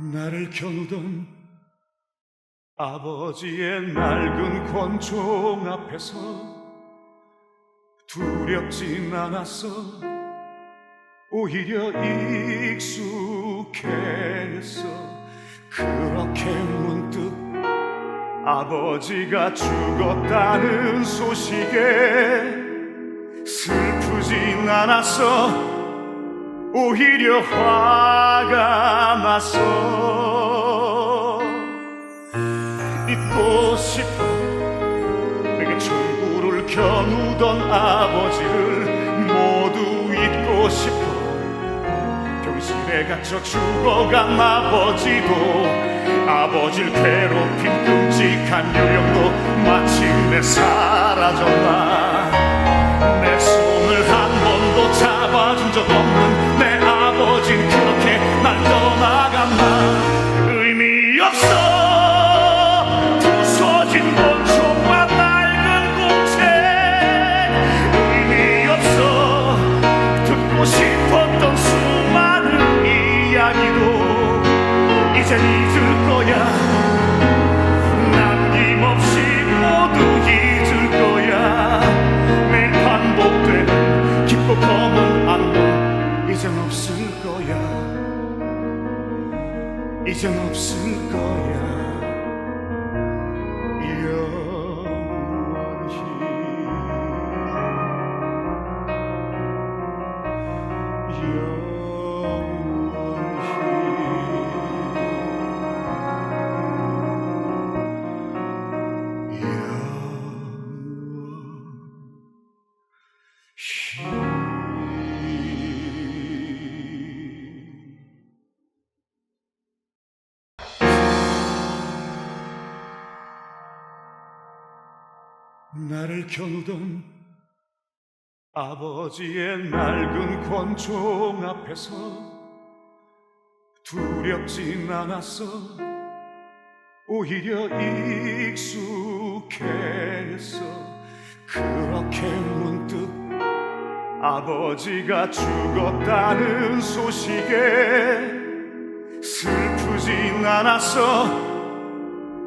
나를 겨누던 아버지의 낡은 권총 앞에서 두렵진 않았어. 오히려 익숙했어. 그렇게 문득 아버지가 죽었다는 소식에 슬프진 않았어. 오히려 화가 났어. 잊고 싶어. 내게 총구를 겨누던 아버지를 모두 잊고 싶어. 병실에 갇혀 죽어간 아버지도, 아버지를 괴롭힌 끔찍한 유령도 마침내 사라졌나. 내 손을 한 번도 잡아준 적 없는 내 아버진 그렇게 날 떠나갔나. 의미 없어. 부서진 권총과 낡은 공책. 의미 없어. 듣고 싶었던 수많은 이야기도 이젠 잊을 거야. 남김없이 모두 잊을 거야. 매일 반복되는 깊고 검은 악몽 이젠 없을 거야. 이젠 없을 거야. 나를 겨누던 아버지의 낡은 권총 앞에서 두렵진 않았어. 오히려 익숙했어. 그렇게 문득 아버지가 죽었다는 소식에 슬프진 않았어.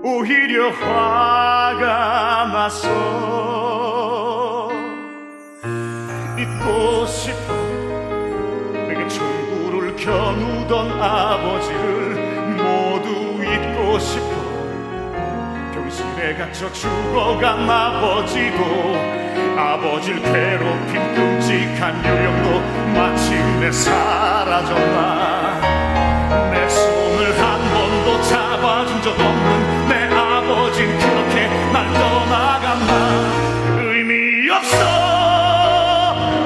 오히려 화가 났어. 잊고 싶어. 내게 총구를 겨누던 아버지를 모두 잊고 싶어. 병실에 갇혀 죽어간 아버지도, 아버지를 괴롭힌 끔찍한 유령도 마침내 사라졌나. 내 손을 한 번도 잡아준 적 없는 내 아버진 그렇게 날 떠나갔나. 의미 없어.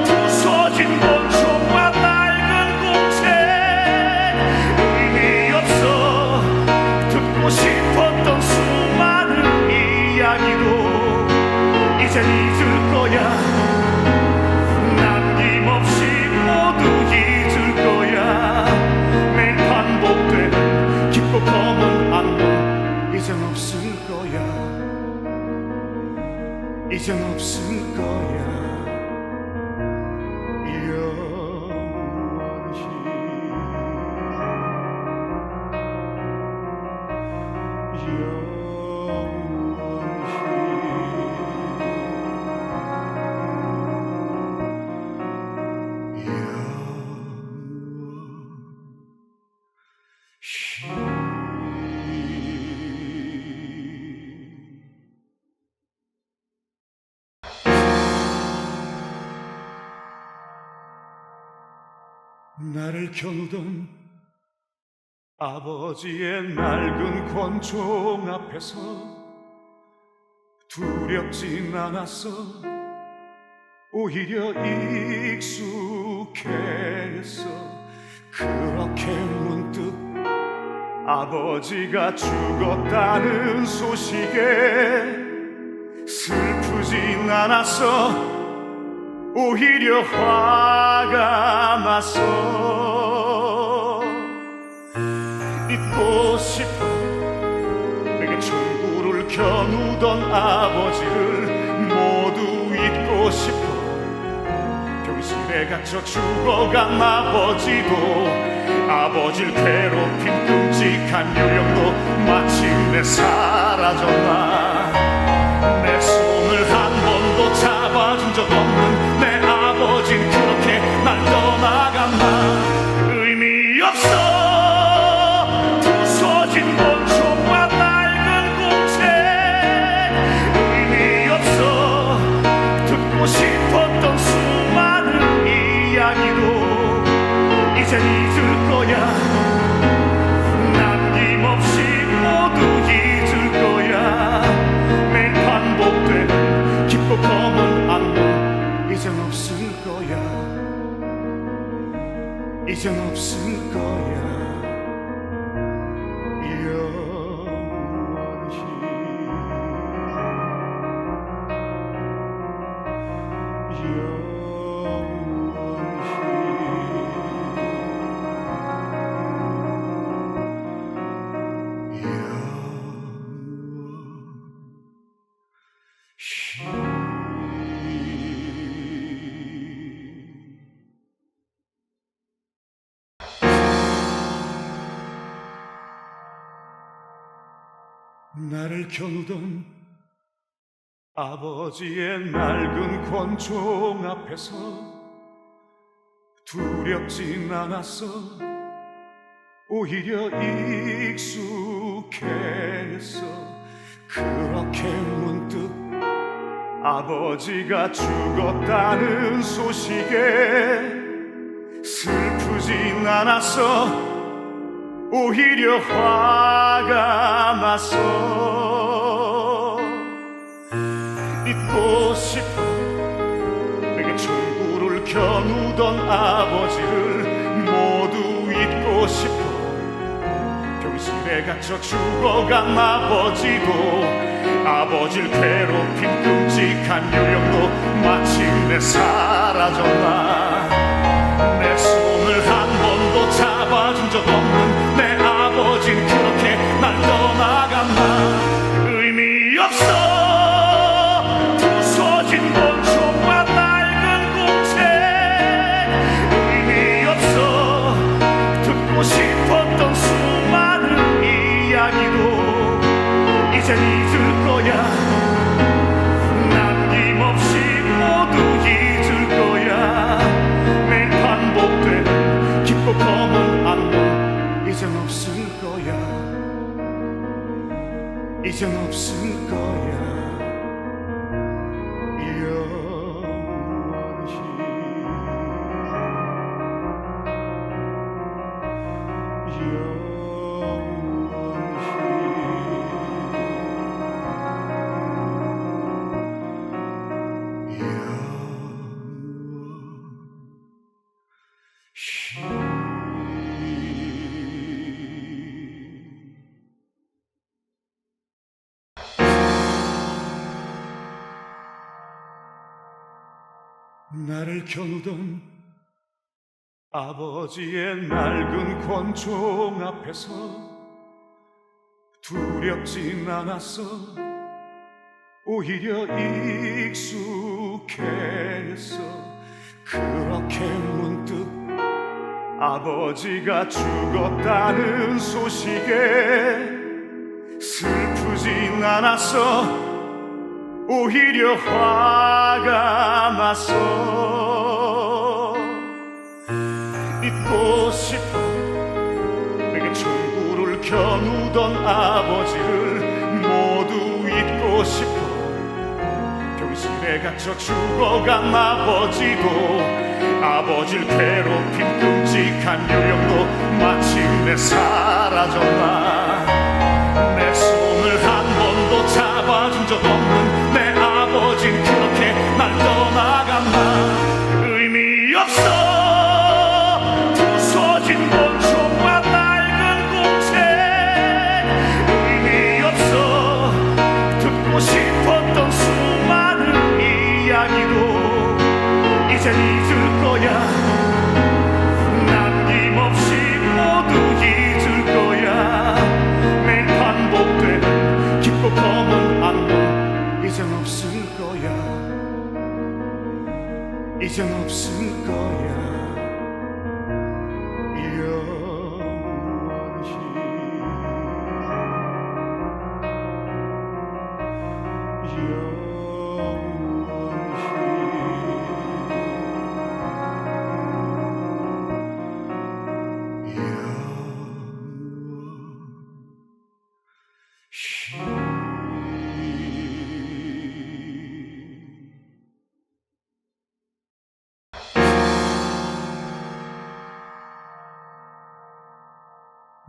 부서진 권총과 낡은 공책. 의미 없어. 듣고 싶었던 수많은 이야기도 이젠 잊을 거야. 남김없이 모두 잊을 거야. 매일 반복되는 깊고 검은 악몽 이젠 없을 거야. 이젠 없을 거야. 나를 겨누던 아버지의 낡은 권총 앞에서 두렵진 않았어. 오히려 익숙했어. 그렇게 문득 아버지가 죽었다는 소식에 슬프진 않았어. 오히려 화가 났어. 잊고 싶어. 내게 총구를 겨누던 아버지를 모두 잊고 싶어. 병실에 갇혀 죽어간 아버지도, 아버지를 괴롭힌 끔찍한 끔찍한 요령도 마침내 사라졌나. 내 손을 한 번도 잡아준 적 없는 내 아버진 그렇게 날 떠나갔나. 의미 없어 부서진 원초와 낡은 공책. 의미 없어 듣고 싶었던 수많은 이야기도 이젠 잊을 거야. 남김없이 모두 잊을 거야. 매일 반복되는 깊고 검은 악몽 이젠 없을 거야. 이젠 없을 거야. 나를 겨누던 아버지의 낡은 권총 앞에서 두렵진 않았어. 오히려 익숙했어. 그렇게 문득 아버지가 죽었다는 소식에 슬프진 않았어. 오히려 화가 났어. 잊고 싶어. 내게 총구를 겨누던 아버지를 모두 잊고 싶어. 병실에 갇혀 죽어간 아버지도 아버지를 괴롭힌 끔찍한 요령도 마침내 사라졌나. 내 손을 한 번도 잡아준 적 없는 내 아버진 그렇게 날 떠나갔나. 의미 없어 부서진 원초와 낡은 공책. 의미 없어 듣고 싶었던 수많은 이야기도 이젠 잊을 거야. 남김없이 모두 잊을 거야. 매일 반복되는 깊고 검은 악몽 이젠 없을 거야. 이젠 없을 거야. 나를 겨누던 아버지의 낡은 권총 앞에서 두렵진 않았어. 오히려 익숙했어. 그렇게 문득 아버지가 죽었다는 소식에 슬프진 않았어. 오히려 화가 났어. 잊고 싶어. 내게 총구를 겨누던 아버지를 모두 잊고 싶어. 병실에 갇혀 죽어간 아버지도 아버지를 괴롭힌 끔찍한 요령도 마침내 사라졌나. 내 손을 한 번도 잡아준 적 없는 내 아버진 그렇게 날 떠나갔나. 의미 없어 부서진 원초와 낡은 공책. 의미 없어 듣고 싶었던 수많은 이야기도 이젠 잊을 거야. 남김없이 모두 잊을 거야. 매일 반복되는 깊고 검은 악몽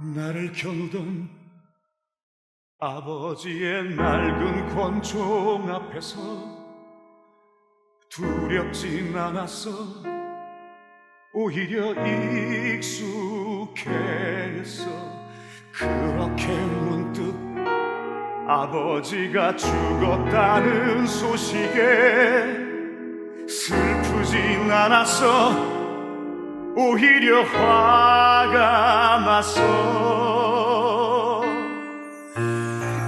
나를 겨누던 아버지의 낡은 권총 앞에서 두렵진 않았어. 오히려 익숙했어. 그렇게 문득 아버지가 죽었다는 소식에 슬프진 않았어. 오히려 화가 났어.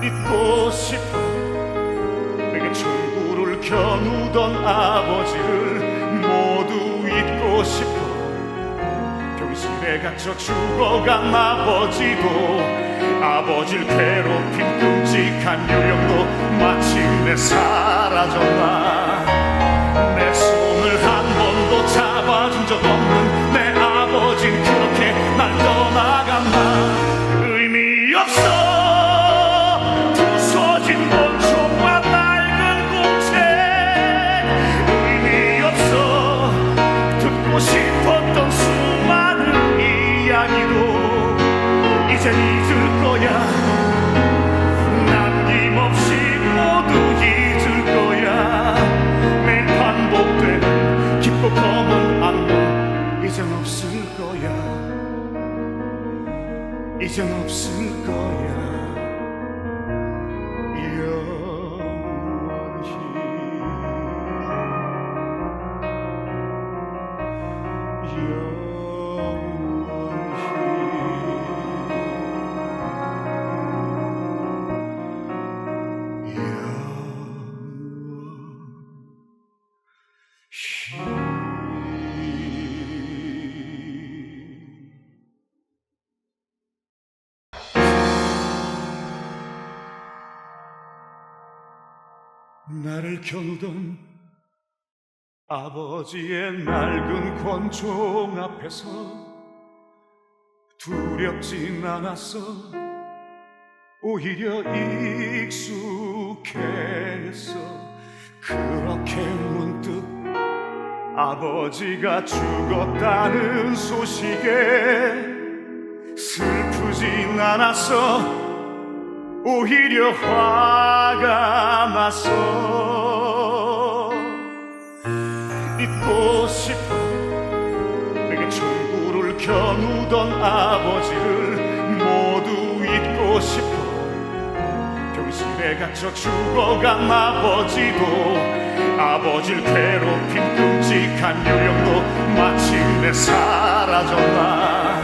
잊고 싶어. 내게 총구를 겨누던 아버지를 모두 잊고 싶어. 병실에 갇혀 죽어간 아버지도, 아버지를 괴롭힌 끔찍한 요령도 마침내 사라졌나. 내 손을 한 번도 잡아준 적 없는 내 아버진 그렇게 날 떠나갔나. 의미 없어. 부서진 권총과 낡은 공책. 의미 없어. 듣고 싶었던 수많은 이야기도 이젠 잊을 거야. 남김없이 모두 잊을 거야. 매일 반복되는 깊고 검은 악몽 이젠 없을 거야. 이젠 없을 거야. 나를 겨누던 아버지의 낡은 권총 앞에서 두렵진 않았어. 오히려 익숙했어. 그렇게 문득 아버지가 죽었다는 소식에 슬프진 않았어. 오히려 화가 났어. 잊고 싶어. 내게 총구를 겨누던 아버지를 모두 잊고 싶어. 병실에 갇혀 죽어간 아버지도, 아버지를 괴롭힌 끔찍한 요령도 마침내 사라졌나.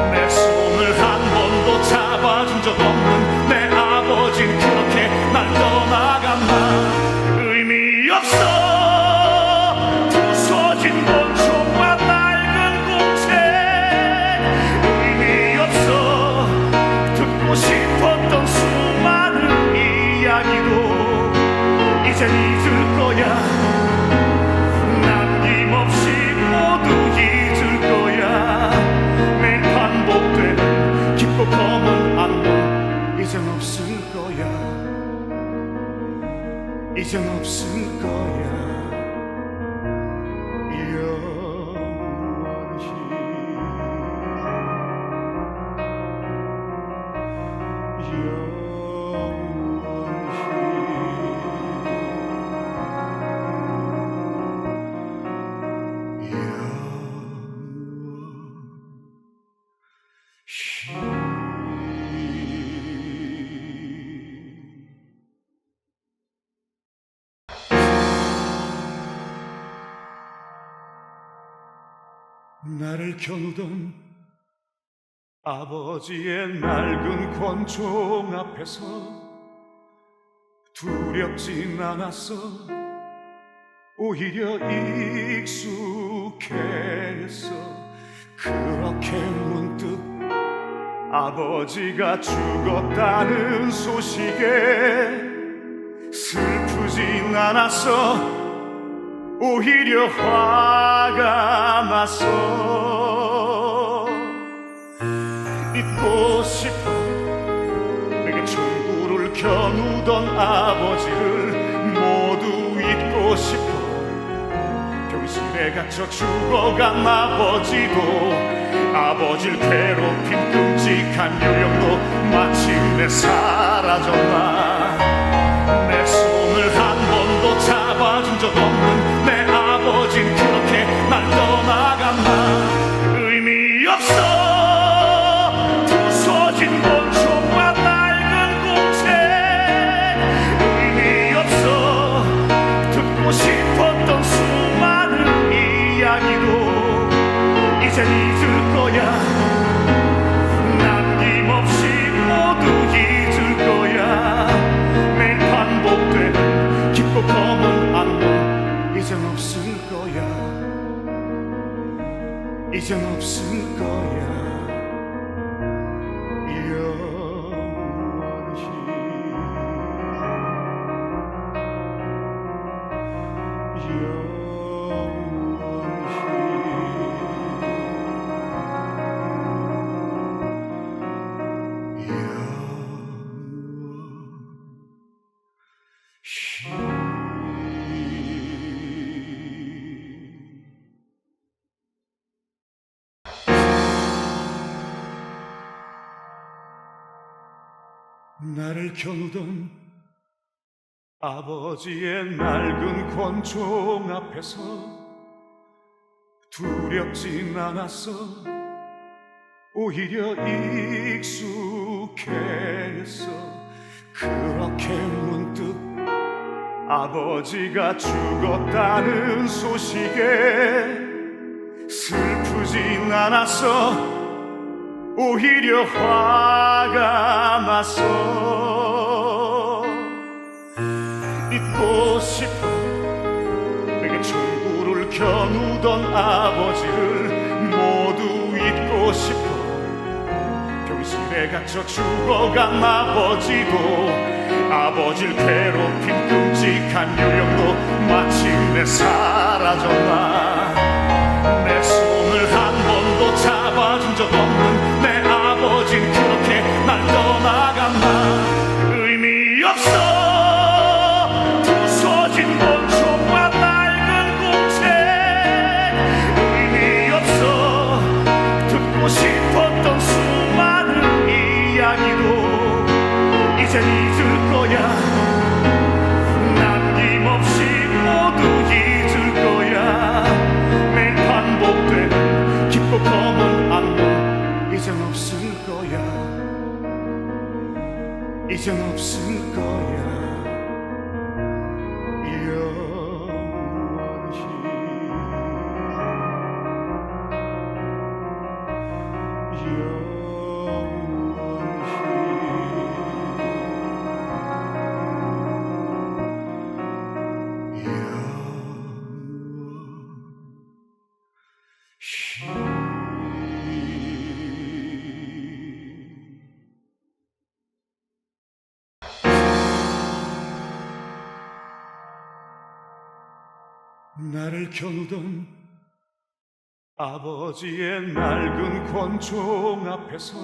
내 손을 한 번도 잡아준 적 없는 내 아버진 그렇게 날 떠나갔나. 의미 없어. 부서진 권총과 낡은 공책. 의미 없어. 듣고 싶었던 수많은 이야기도 이젠 잊을 거야. 남김없이 모두 잊을 거야. 매일 반복되는 깊고 검은 악몽 이젠 없을 거야. 이젠 없을 거야. 나를 겨누던 아버지의 낡은 권총 앞에서 두렵진 않았어. 오히려 익숙했어. 그렇게 문득 아버지가 죽었다는 소식에 슬프진 않았어. 오히려 화가 났어. 잊고 싶어. 내게 총구를 겨누던 아버지를 모두 잊고 싶어. 병실에 갇혀 죽어간 아버지도, 아버지를 괴롭힌 끔찍 끔찍한 유령도 마침내 사라졌나. 내 손을 한 번도 잡아준 적 없는 내 아버진 그렇게 날 떠나갔나. 의미 없어 부서진 권총과 낡은 공책. 의미 없어 듣고 싶었던 수많은 이야기도 이젠 잊을 거야. 남김없이 모두 잊을 거야. 매일 반복되는 깊고 검은 악몽 이젠 없을 거야. 이젠 없을 거야. 나를 겨누던 아버지의 낡은 권총 앞에서 두렵진 않았어. 오히려 익숙했어. 그렇게 문득 아버지가 죽었다는 소식에 슬프진 않았어. 오히려 화가 났어. 잊고 싶어. 내게 천구를 겨누던 아버지를 모두 잊고 싶어. 병실에 갇혀 죽어간 아버지도 아버지를 괴롭힌 끔찍한 유령도 마침내 사라졌나. 내 손을 한 번도 잡아준 적 없는 내 아버진 그렇게 날 떠나갔나. 의미 없어 부서진 권총과 낡은 공책. 의미 없어 듣고 싶었던 수많은 이야기도 이젠 잊을 거야. 남김없이 모두 잊을 거야. 매일 반복되는 깊고 검은 악몽 이젠 없을 거야. 이젠 없을 거야. 영원히 나를 겨누던 아버지의 낡은 권총 앞에서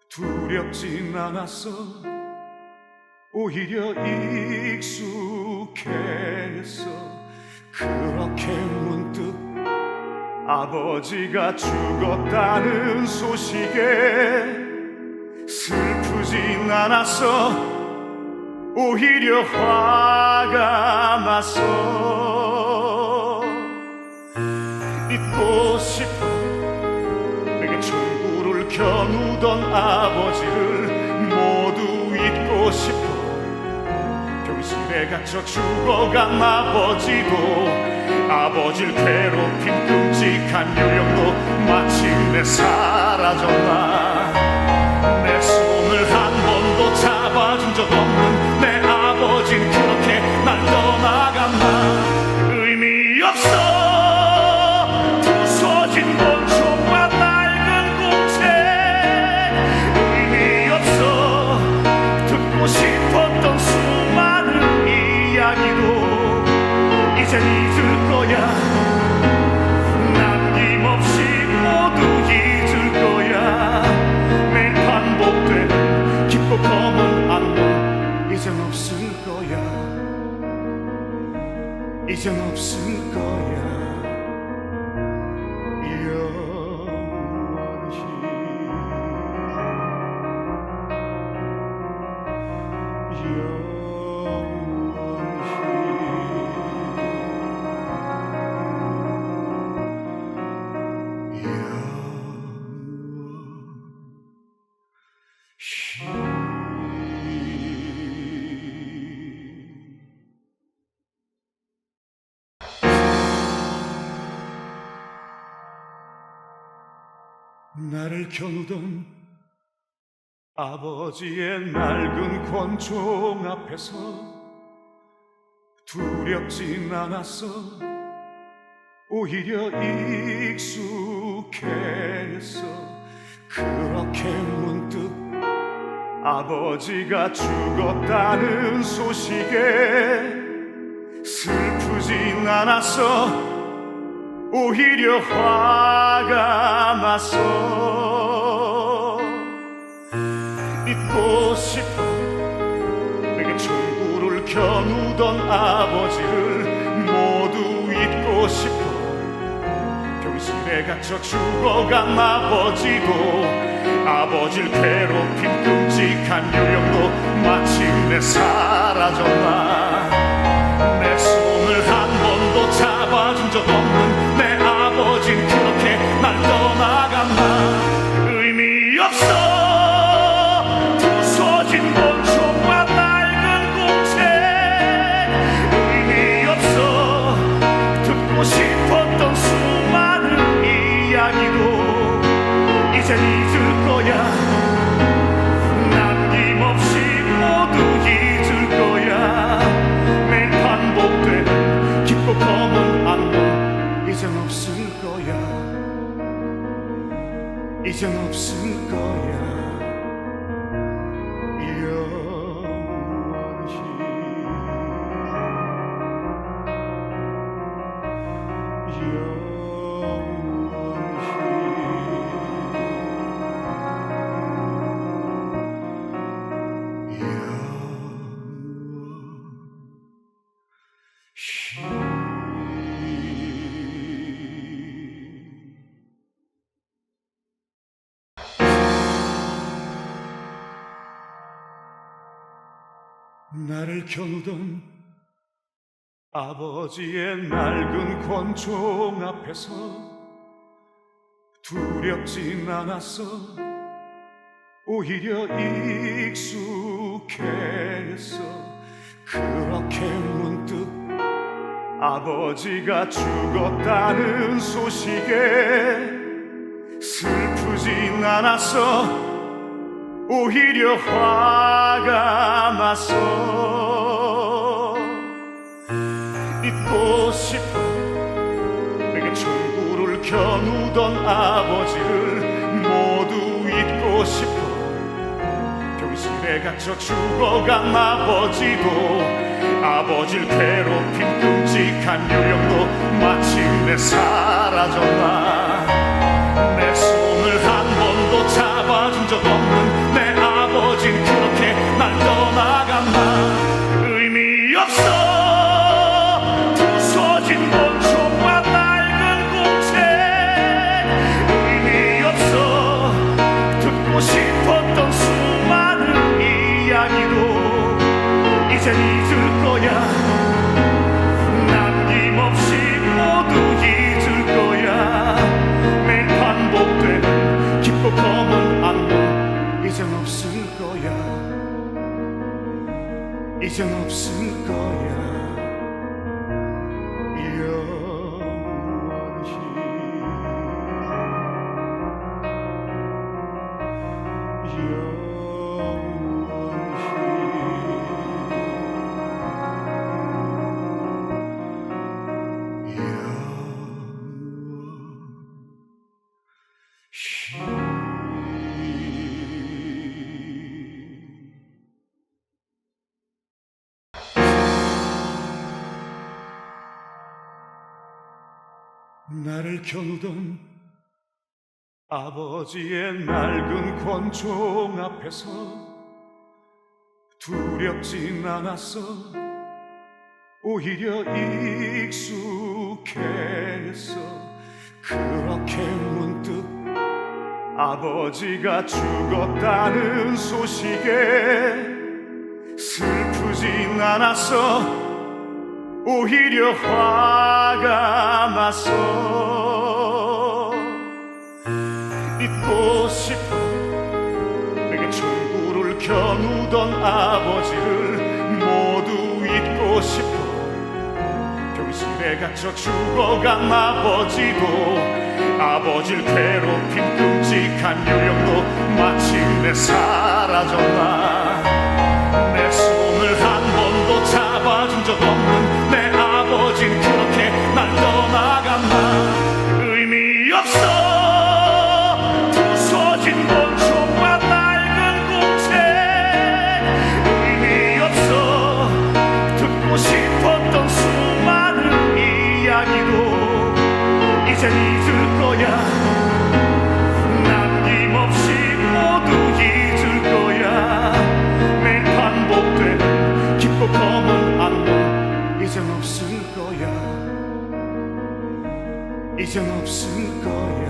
두렵진 않았어. 오히려 익숙했어. 그렇게 문득 아버지가 죽었다는 소식에 슬프진 않았어. 오히려 화가 났어. 잊고 싶어. 내게 천구를 겨누던 아버지를 모두 잊고 싶어. 병실에 갇혀 죽어간 아버지도 아버지를 괴롭힌 끔찍한 유령도 마침내 사라졌나. 내 손을 한 번도 잡아준 적 없는 내 아버진 그렇게 날 떠나갔나. 의미 없어 부서진 권총과 낡은 공책. 의미 없어 듣고 싶었던 수많은 이야기도 이젠 잊을 거야. 남김없이 모두 잊을 거야. 나를 겨누던 아버지의 낡은 권총 앞에서 두렵진 않았어. 오히려 익숙했어. 그렇게 문득 아버지가 죽었다는 소식에 슬프진 않았어. 오히려 화가 났어. 잊고 싶어. 내게 총구를 겨누던 아버지를 모두 잊고 싶어. 병실에 갇혀 죽어간 아버지도, 아버지를 괴롭힌 끔찍한 유령도 마침내 사라졌나. 내 손을 한 번도 잡아준 적 없는 내 아버진 그렇게 날 떠나갔나. 의미 없어. 부서진 권총과 낡은 공책. 의미 없어. 듣고 싶었던 수많은 이야기도 이젠 잊을 거야. 남김없이 모두 잊을 거야. 매일 반복되는 깊고 검은 악몽 이젠 없을 거야. 이젠 없을 거야. 영원히. 나를 겨누던 아버지의 낡은 권총 앞에서 두렵진 않았어. 오히려 익숙했어. 그렇게 문득 아버지가 죽었다는 소식에 슬프진 않았어. 오히려 화가 났어. 잊고 싶어. 내게 총구를 겨누던 아버지를 모두 잊고 싶어. 병실에 갇혀 죽어간 아버지도, 아버지를 괴롭힌 끔찍한 유령도 마침내 사라졌나. 내 손을 한 번도 잡아준 적 없는 내 아버진 그렇게 날 떠나갔나. 의미 없어. 부서진 권총과 낡은 공책. 의미 없어. 듣고 싶었던 수많은 이야기도 이젠 잊을 거야. 남김없이 모두 잊을 거야. 매일 반복되는 깊고 검은 악몽 이젠 없을 거야. 이젠 없을 거야. 영원히. 나를 겨누던 아버지의 낡은 권총 앞에서 두렵진 않았어. 오히려 익숙했어. 그렇게 문득 아버지가 죽었다는 소식에 슬프진 않았어. 오히려 화가 났어. 잊고 싶어. 내게 총구를 겨누던 아버지를 모두 잊고 싶어. 병실에 갇혀 죽어간 아버지도, 아버지를 괴롭힌 끔찍한 끔찍한 유령도 마침내 사라졌나. 내 손을 한 번도 잡아준 적 없는 내 아버진 그렇게 날 떠나갔나. 의미 없어 부서진 권총과 낡은 공책. 의미 없어 듣고 싶었던 수많은 이야기도 이젠 잊을 거야. 남김없이 모두 잊을 거야. 매일 반복되는 깊고 검은 악몽 이젠 없을 거야. 이젠 없을 거야.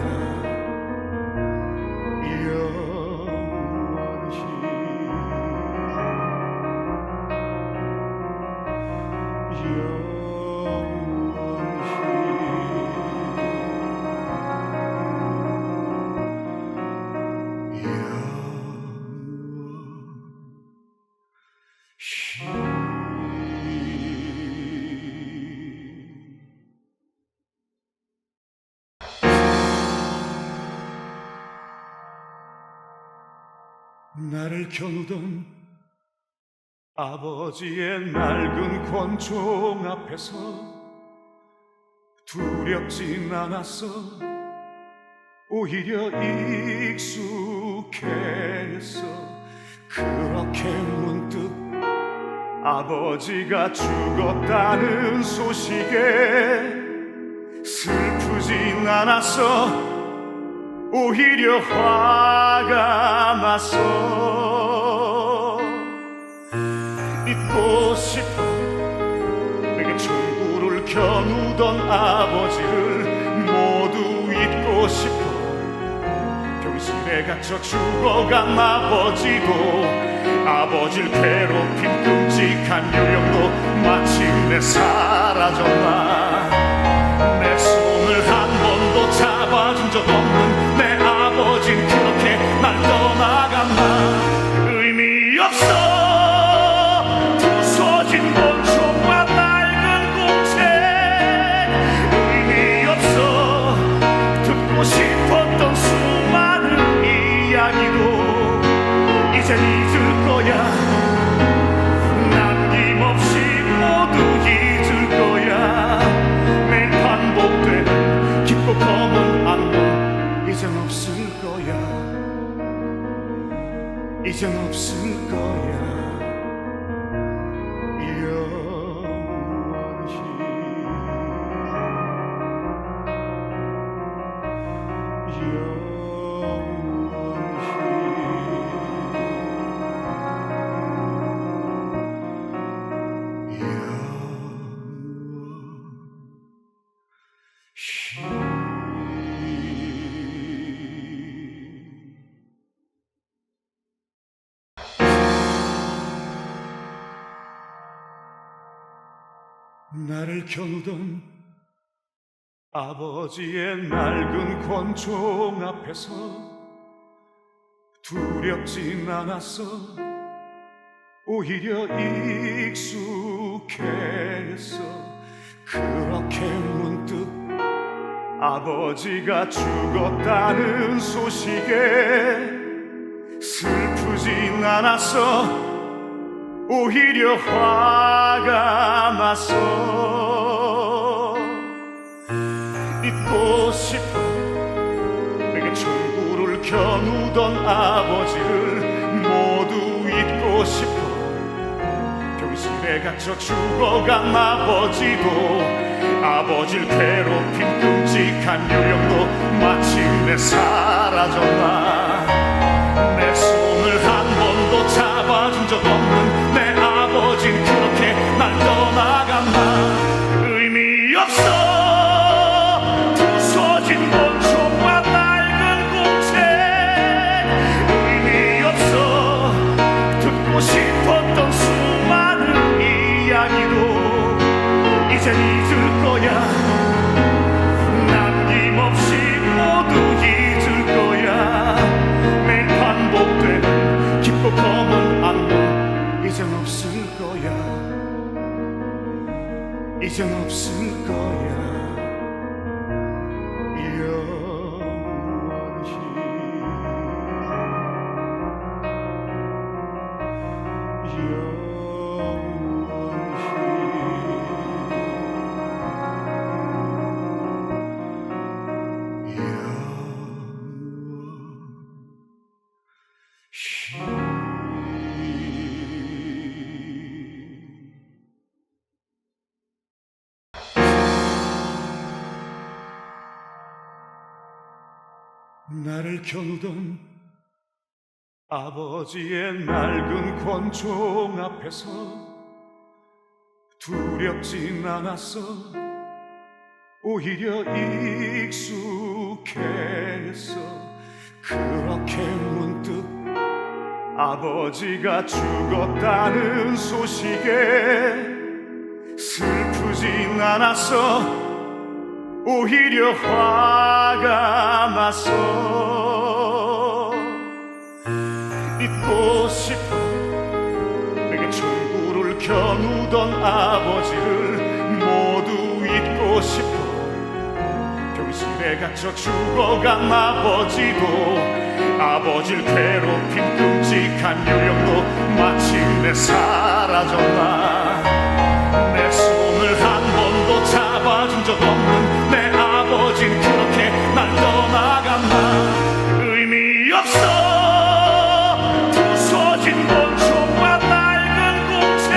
나를 겨누던 아버지의 낡은 권총 앞에서 두렵진 않았어. 오히려 익숙했어. 그렇게 문득 아버지가 죽었다는 소식에 슬프진 않았어. 오히려 화가 났어. 잊고 싶어. 내게 총구를 겨누던 아버지를 모두 잊고 싶어. 병실에 갇혀 죽어간 아버지도 아버지를 괴롭힌 끔찍한 유령도 마침내 사라졌나. 내 손을 한 번도 잡아준 적 없는 내 아버진 그렇게 날 떠나갔나. 의미 없어 부서진 권총과 낡은 공책. 의미 없어 듣고 싶었던 수많은 이야기도 이젠 잊을 거야. 남김없이 모두 잊을 거야. 매일 반복되는 깊고 검은 악몽 이젠 없을 거야. 이젠 없을 거야. 나를 겨누던 아버지의 낡은 권총 앞에서 두렵진 않았어. 오히려 익숙했어. 그렇게 문득 아버지가 죽었다는 소식에 슬프진 않았어. 오히려 화가 났어. 잊고 싶어. 내게 총구를 겨누던 아버지를 모두 잊고 싶어. 병실에 갇혀 죽어간 아버지도 아버지를 괴롭힌 끔찍한 유령도 마침내 사라졌나. 내 손을 한 번도 잡아준 적 없는 내 아버진 그렇게 날 떠나갔나. 의미 없어 부서진 권총과 낡은 공책. 의미 없어 듣고 싶었던 수많은 이야기도 이젠 잊을 거야. 남김없이 모두 잊을 거야. 나를 겨누던 아버지의 낡은 권총 앞에서 두렵진 않았어. 오히려 익숙했어. 그렇게 문득 아버지가 죽었다는 소식에 슬프진 않았어. 오히려 화가 났어. 잊고 싶어. 내게 총구를 겨누던 아버지를 모두 잊고 싶어. 병실에 갇혀 죽어간 아버지도, 아버지를 괴롭힌 끔찍한 유령도 마침내 사라졌나. 내 손을 한 번도 잡아준 적 없는 내 아버진 그렇게 날 떠나갔나. 의미 없어. 부서진 권총과 낡은 공책.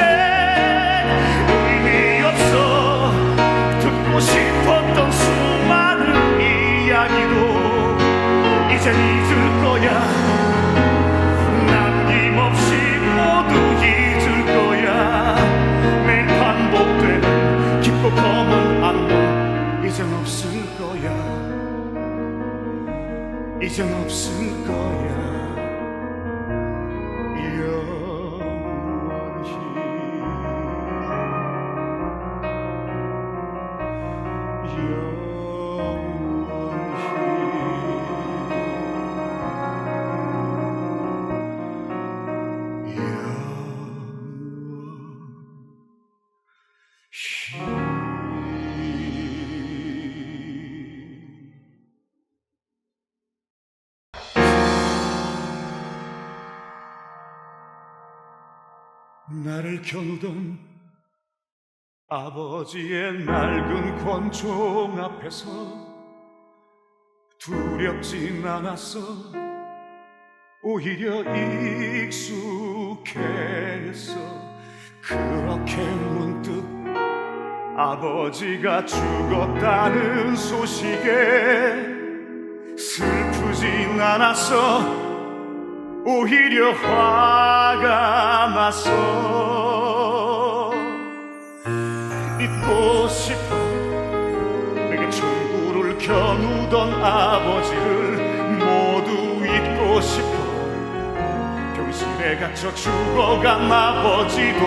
의미 없어. 듣고 싶었던 수많은 이야기도 이젠 잊을 거야. 남김없이 모두 잊을 거야. 매일 반복되는 깊고 검은 악몽 이젠 없을 거야. 이젠 없을 거야. 나를 겨누던 아버지의 낡은 권총 앞에서 두렵진 않았어. 오히려 익숙했어. 그렇게 문득 아버지가 죽었다는 소식에 슬프진 않았어. 오히려 화가 났어. 잊고 싶어. 내게 총구를 겨누던 아버지를 모두 잊고 싶어. 병실에 갇혀 죽어간 아버지도,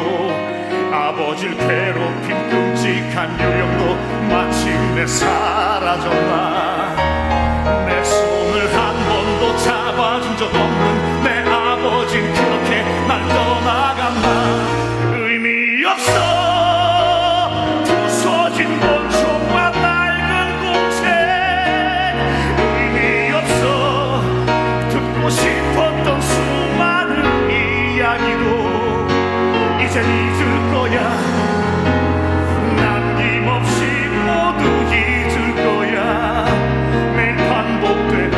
아버지를 괴롭힌 끔찍한 유령도 마침내 사라졌나. 내 손을 한 번도 잡아준 적 없는 내 아버진 그렇게 날 떠나갔나. 의미 없어. 부서진 권총과 낡은 공책. 의미 없어. 듣고 싶었던 수많은 이야기도 이젠 잊을 거야. 남김없이 모두 잊을 거야. 매일 반복되는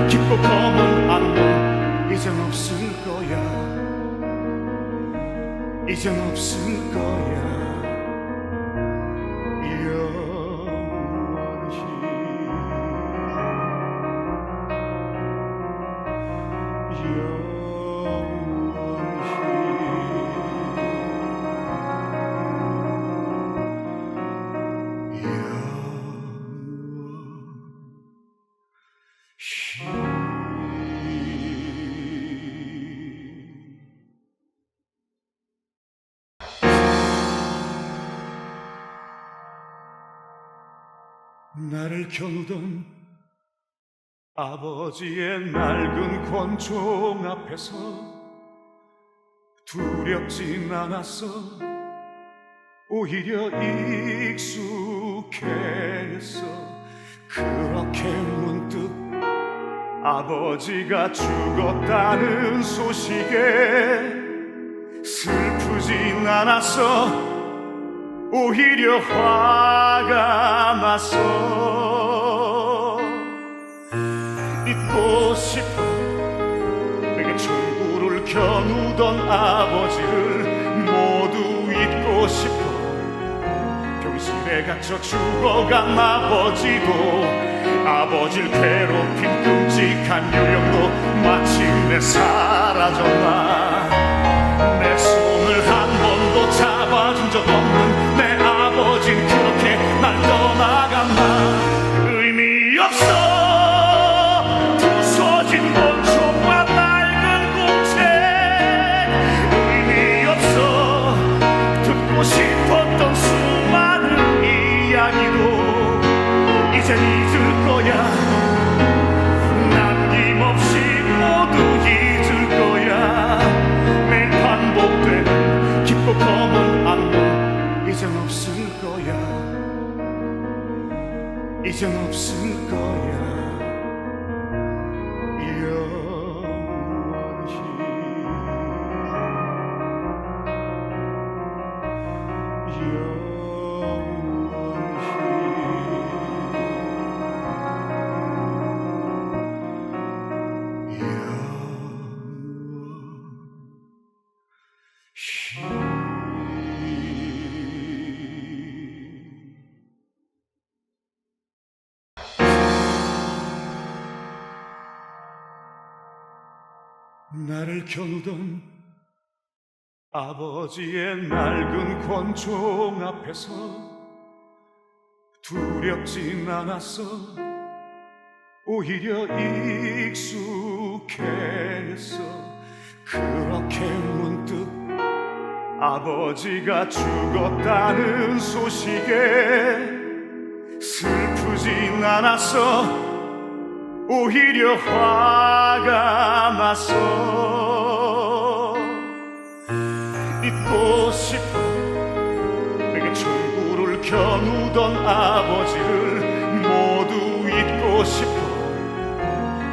깊고 검은 악몽 이젠 없을 거야. 이젠 없을 거야. 나를 겨누던 아버지의 낡은 권총 앞에서 두렵진 않았어. 오히려 익숙했어. 그렇게 문득 아버지가 죽었다는 소식에 슬프진 않았어. 오히려 화가 났어. 잊고 싶어. 내게 총구를 겨누던 아버지를 모두 잊고 싶어. 병실에 갇혀 죽어간 아버지도, 아버지를 괴롭힌 끔찍한 마침내 사라졌나. 내 손을 한 번도 잡아준 적 없는 내 아버진 그렇게 날 떠나갔나. 의미 없어 부서진 원초와 낡은 공책. 의미 없어 듣고 싶었던 수많은 이야기도 이젠 잊을 거야. 남김없이 모두 잊을 거야. 매일 반복되는 깊고 검은 악몽 이젠 없을 거야. 이젠 없을 거야. 나를 겨누던 아버지의 낡은 권총 앞에서 두렵진 않았어. 오히려 익숙했어. 그렇게 문득 아버지가 죽었다는 소식에 슬프진 않았어. 오히려 화가 났어. 잊고 싶어. 내게 총구를 겨누던 아버지를 모두 잊고 싶어.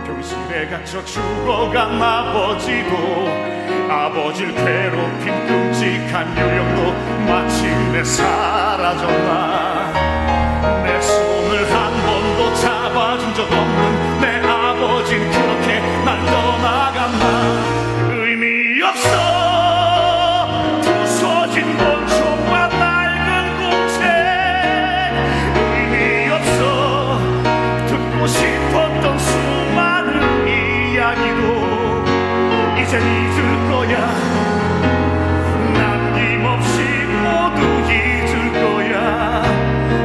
병실에 갇혀 죽어간 아버지도, 아버지를 괴롭힌 끔찍한 유령도 마침내 사라졌나. 내 손을 한 번도 잡아준 적 없는 내 아버진 그렇게 날 떠나갔나. 의미 없어 부서진 원초와 낡은 공책. 의미 없어 듣고 싶었던 수많은 이야기도 이젠 잊을 거야. 남김없이 모두 잊을 거야.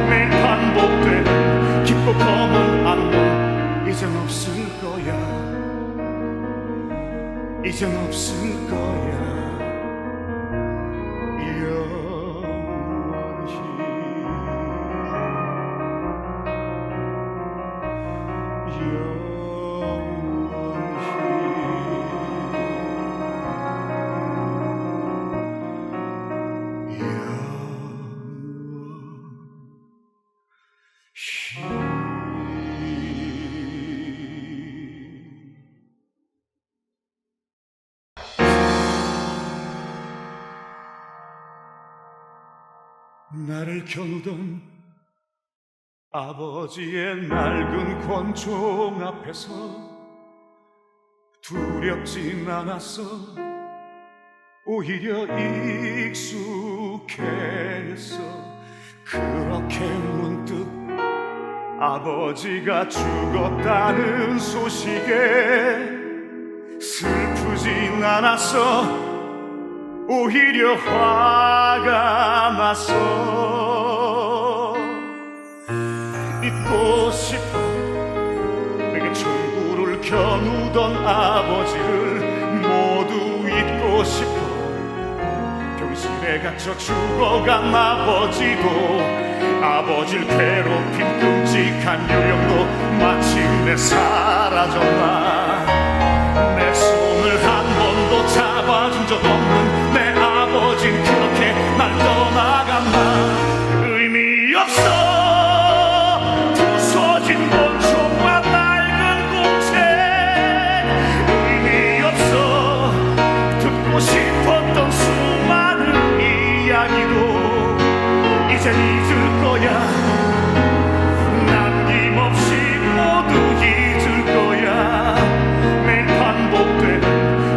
매일 반복되는 깊고 검은 악몽 이젠 없을 거야. 이젠 없을 거야. 나를 겨누던 아버지의 낡은 권총 앞에서 두렵진 않았어. 오히려 익숙했어. 그렇게 문득 아버지가 죽었다는 소식에 슬프진 않았어. 오히려 화가 났어. 잊고 싶어. 내게 총구를 겨누던 아버지를 모두 잊고 싶어. 병실에 갇혀 죽어간 아버지도, 아버지를 괴롭힌 끔찍한 유령도 마침내 사라졌나. 내 손을 한 번도 잡아준 적 없는 내 아버진 그렇게 날 떠나갔나. 의미 없어 부서진 원초와 낡은 공책. 의미 없어 듣고 싶었던 수많은 이야기도 이젠 잊을 거야. 남김없이 모두 잊을 거야. 매일 반복되는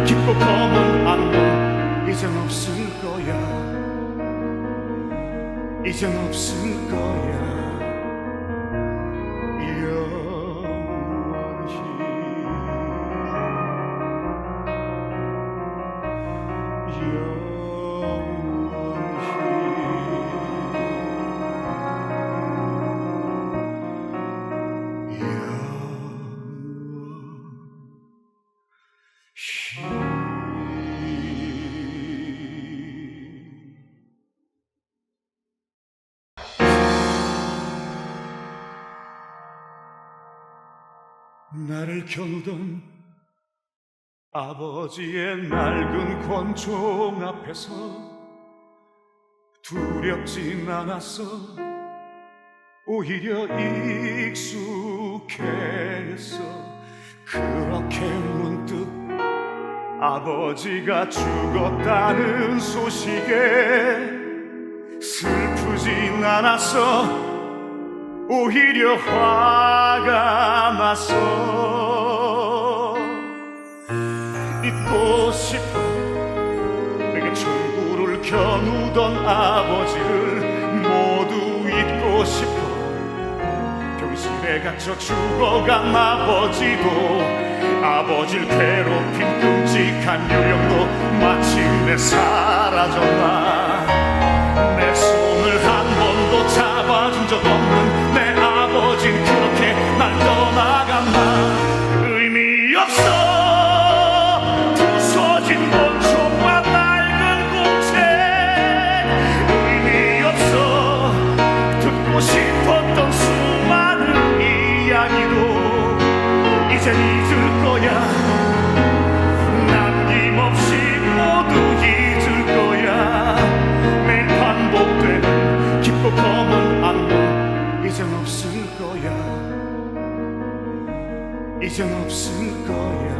깊고 검은 악몽 이젠 없을 거야. 이젠 없을 거야. 영원히 나를 겨누던 아버지의 낡은 권총 앞에서 두렵진 않았어. 오히려 익숙했어. 그렇게 문득 아버지가 죽었다는 소식에 슬프진 않았어. 오히려 화가 났어. 잊고 싶어. 내게 총구를 겨누던 아버지를 모두 잊고 싶어. 병실에 갇혀 죽어간 아버지도, 아버지를 괴롭힌 끔찍한 요령도 마침내 사라졌나. 내 손을 한 번도 잡아준 적 없는 내 아버진 그렇게 날 떠나갔나. 의미 없어. 부서진 권총과 낡은 공책. 의미 없어. 듣고 싶었던 수많은 이야기도 이젠 잊을 거야. 남김없이 모두 잊을 거야. 매일 반복되는 깊고 검은 악몽 이젠 없을 거야. 이젠 없을 거야.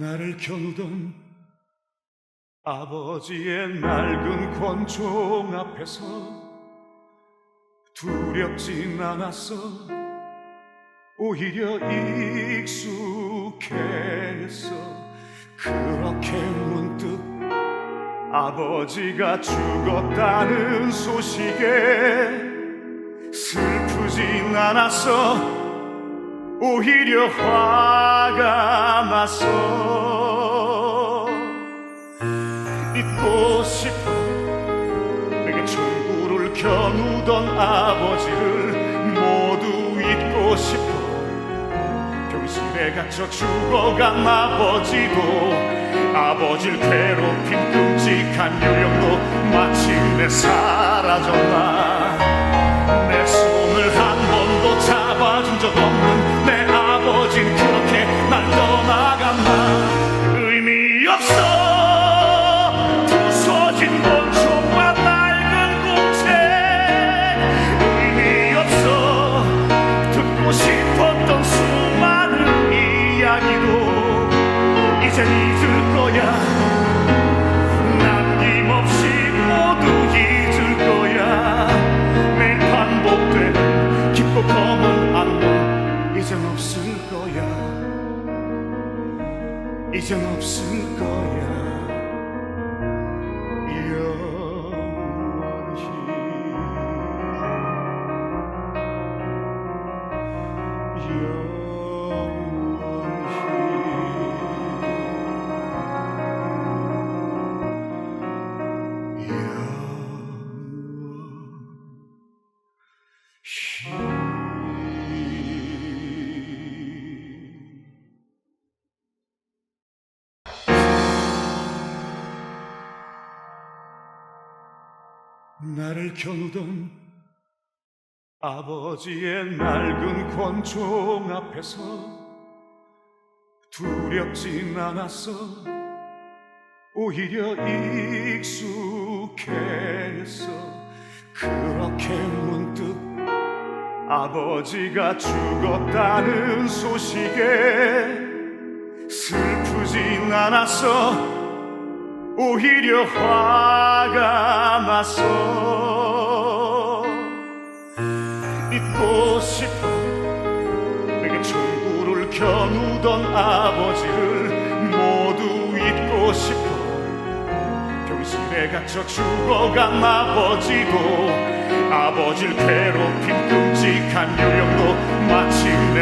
나를 겨누던 아버지의 낡은 권총 앞에서 두렵진 않았어. 오히려 익숙했어. 그렇게 문득 아버지가 죽었다는 소식에 슬프진 않았어. 오히려 화가 났어. 잊고 싶어. 내게 총구를 겨누던 아버지를 모두 잊고 싶어. 병실에 갇혀 죽어간 아버지도, 아버지를 괴롭힌 끔찍한 요령도 마침내 사라졌나. 내 손을 한 번도 잡아준 적 없는 내 아버진 그렇게 날 떠나갔나. 의미 없어. 부서진 권총과 낡은 공책. 의미 없어. 듣고 싶었던 수많은 이야기도 이젠 잊을 거야. 남김없이 모두 잊을 거야. 매일 반복되는 깊고 검은 악몽 이젠 없을 거야. 이젠 없을 거야. 나를 겨누던 아버지의 낡은 권총 앞에서 두렵진 않았어. 오히려 익숙했어. 그렇게 문득 아버지가 죽었다는 소식에 슬프진 않았어. 오히려 화가 났어. 잊고 싶어. 내게 총구를 겨누던 아버지를 모두 잊고 싶어. 병실에 갇혀 죽어간 아버지도, 아버지를 괴롭힌 끔찍한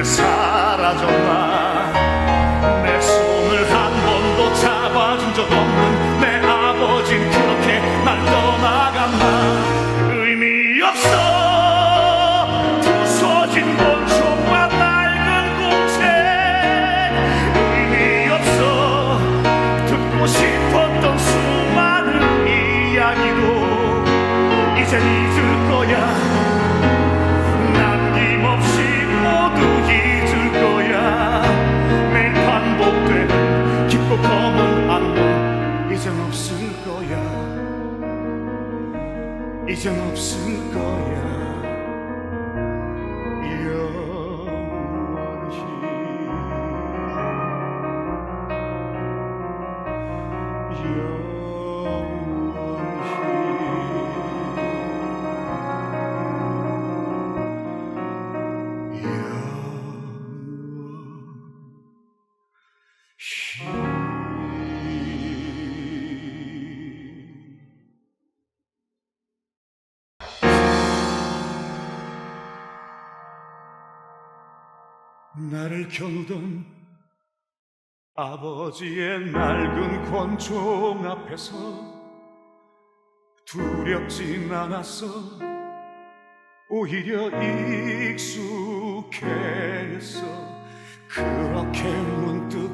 사라졌나. 내 손을 한 번도 잡아준 적 없는 내 아버진 그렇게 날 떠나갔나. 의미 없어 부서진 원초와 낡은 공책. 의미 없어 듣고 싶었던 수많은 이야기도 이젠 잊을 거야. 남김없이 모두 잊을 거야. 매일 반복되는 깊고 검은 악몽 이젠 없을 거야. 이젠 없을 거야. 나를 겨누던 아버지의 낡은 권총 앞에서 두렵진 않았어. 오히려 익숙했어. 그렇게 문득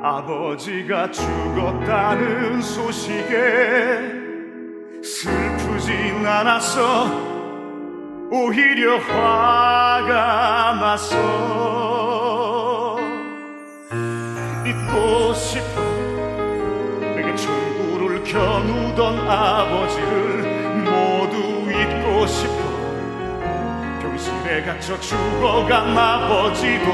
아버지가 죽었다는 소식에 슬프진 않았어. 오히려 화가 났어. 잊고 싶어. 내게 천구를 겨누던 아버지를 모두 잊고 싶어. 병실에 갇혀 죽어간 아버지도,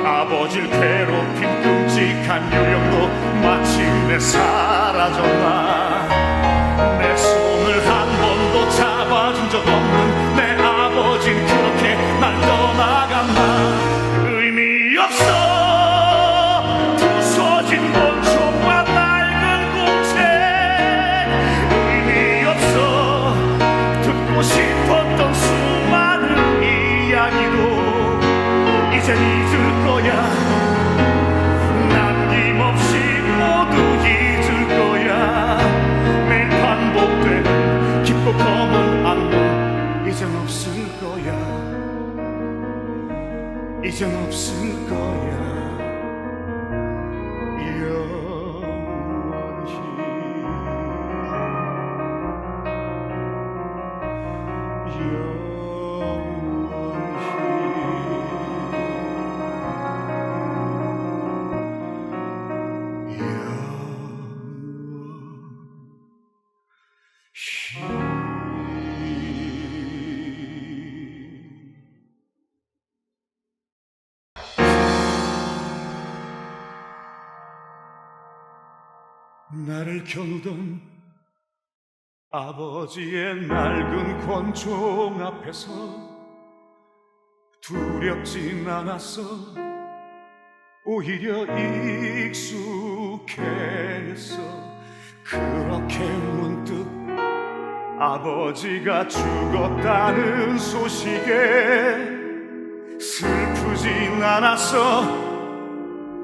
아버지를 괴롭힌 끔찍한 요령도 마침내 사라졌나. 내 손을 한 번도 잡아준 적 없는 내 아버진 그렇게 날 떠나갔나. 의미 없어 부서진 원초와 낡은 공책. 의미 없어 듣고 싶었던 수많은 이야기도 이젠 잊을 거야. 남김없이 모두 잊을 거야. 매일 반복되는 깊고 검은 악몽 이젠 없을 거야. 이젠 없을 거야. 영원히 나를 겨누던 아버지의 낡은 권총 앞에서 두렵진 않았어. 오히려 익숙했어. 그렇게 문득 아버지가 죽었다는 소식에 슬프진 않았어.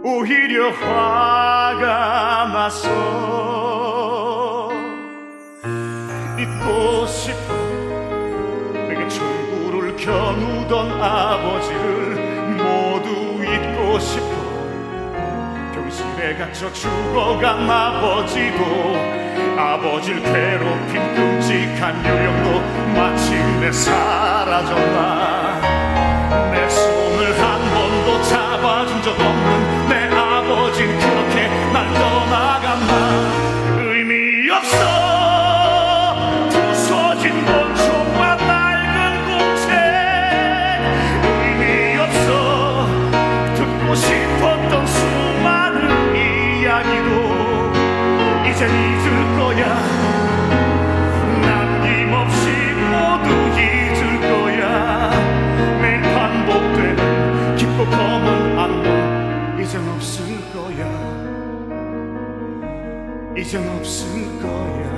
오히려 화가 났어. 잊고 싶어. 내게 천구를 겨누던 아버지를 모두 잊고 싶어. 병실에 갇혀 죽어간 아버지도, 아버지를 괴롭힌 끔찍한 요령도 마침내 사라졌나. 내 손을 한 번도 잡아준 적 없는 내 아버진 그렇게 날 떠나갔나. 의미 없어 부서진 원초와 낡은 공책. 의미 없어 듣고 싶었던 수많은 이야기도 이젠 잊을 거야. 남김없이 모두 잊을 거야. 매일 반복되는 깊고 검은 악몽 이젠 없을 거야. 이젠 없을 거야.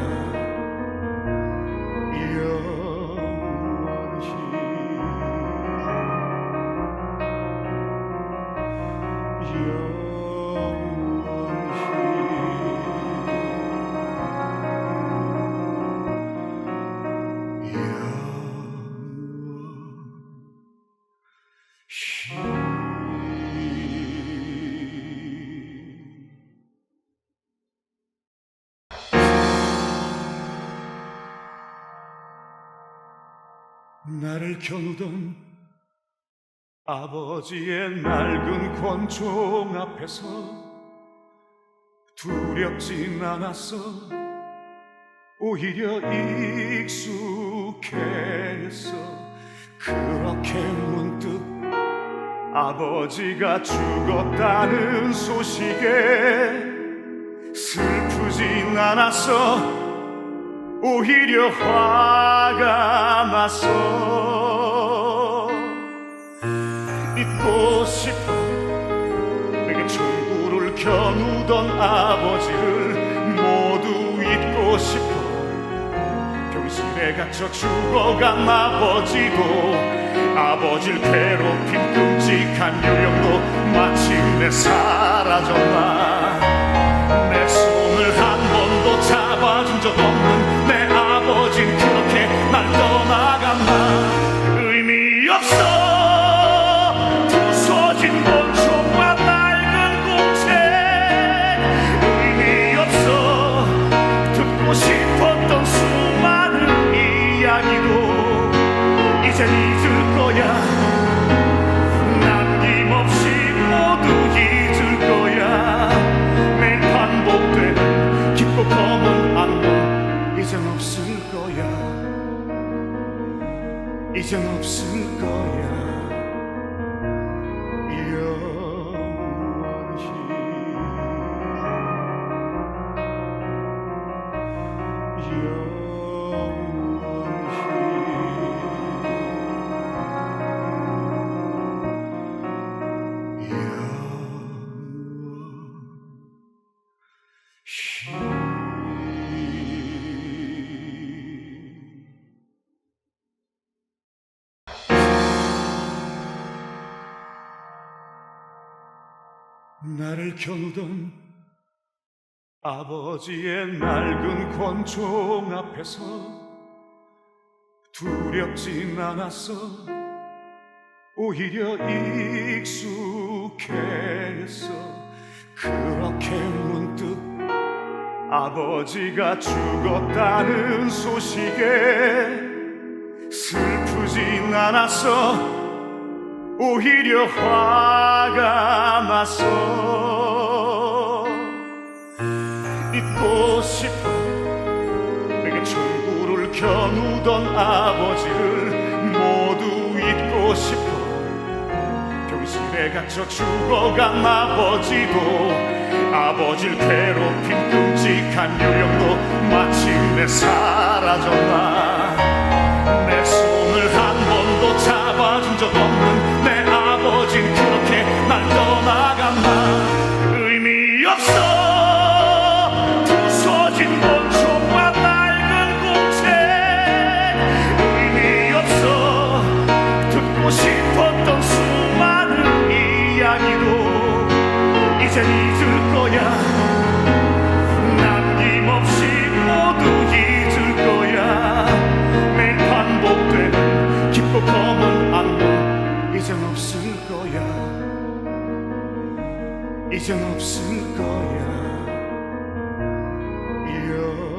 영원히 나를 겨누던 아버지의 낡은 권총 앞에서 두렵진 않았어. 오히려 익숙했어. 그렇게 문득 아버지가 죽었다는 소식에 슬프진 않았어. 오히려 화가 났어. 잊고 싶어. 내게 총구를 겨누던 아버지를 모두 잊고 싶어. 병실에 갇혀 죽어간 아버지도, 아버지를 괴롭힌 끔찍한 유령도 마침내 사라졌나. 내 손을 한 번도 잡아준 적 없는 내 아버진 그렇게 날 떠나갔나. 의미 없어. 부서진 권총과 낡은 공책. 의미 없어. 듣고 싶었던 수많은 이야기도 이젠 잊을 거야. 남김없이 모두 잊을 거야. 매일 반복되는 깊고 검은 악몽 이젠 없을 거야. 이젠 없을 거야. 영원히. 나를 겨누던 아버지의 낡은 권총 앞에서 두렵진 않았어. 오히려 익숙했어. 그렇게 문득 아버지가 죽었다는 소식에 슬프진 않았어. 오히려 화가 났어. 잊고 싶어. 내게 총구를 겨누던 아버지를 모두 잊고 싶어. 병실에 갇혀 죽어간 아버지도, 아버지를 괴롭힌 끔찍한 유령도 마침내 사라졌나. 내 손을 한 번도 잡아준 적 없는 내 아버진 그렇게 날 떠나갔나. 의미 없어. 부서진 권총과 낡은 공책. 의미 없어. 듣고 싶었던 수많은 이야기도 이젠 잊을 거야. 남김없이 모두 잊을 거야. 매일 반복되는 깊고 검은 악몽 이젠 없을 거야. 이젠 없을 거야. 영원히.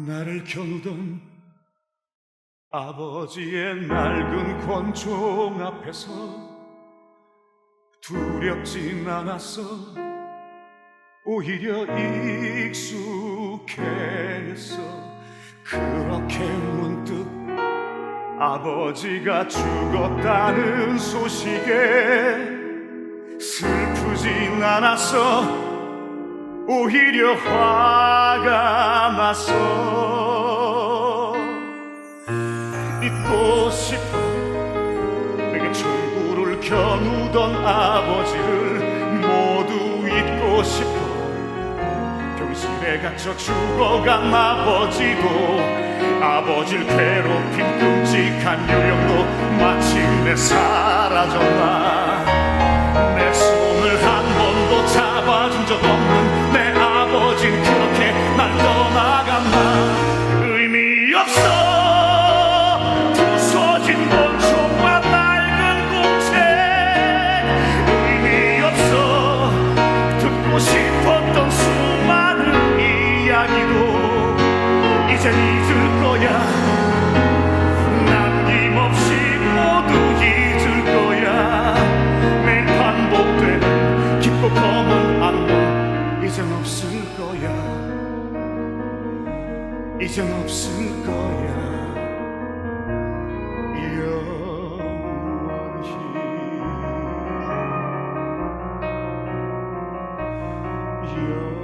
나를 겨누던 아버지의 낡은 권총 앞에서 두렵진 않았어. 오히려 익숙했어. 그렇게 문득 아버지가 죽었다는 소식에 슬프진 않았어. 오히려 화가 났어. 잊고 싶어. 내게 총구를 겨누던 아버지를 모두 잊고 싶어. 의실에 갇혀 죽어간 아버지도 아버지를 괴롭힌 끔찍한 유령도 마침내 사라졌다. 내 손을 한 번도 잡아준 적 없는 내 아버진 그렇게 날 떠나갔나. 의미 없어 부서진 권총과 낡은 공책. 의미 없어 듣고 싶었던 수많은 이야기도 이젠 잊을 거야. 남김없이 모두 잊을 거야. 매일 반복되는 깊고 검은 악몽 이젠 없을 거야. 이젠 없을 거야. 영원히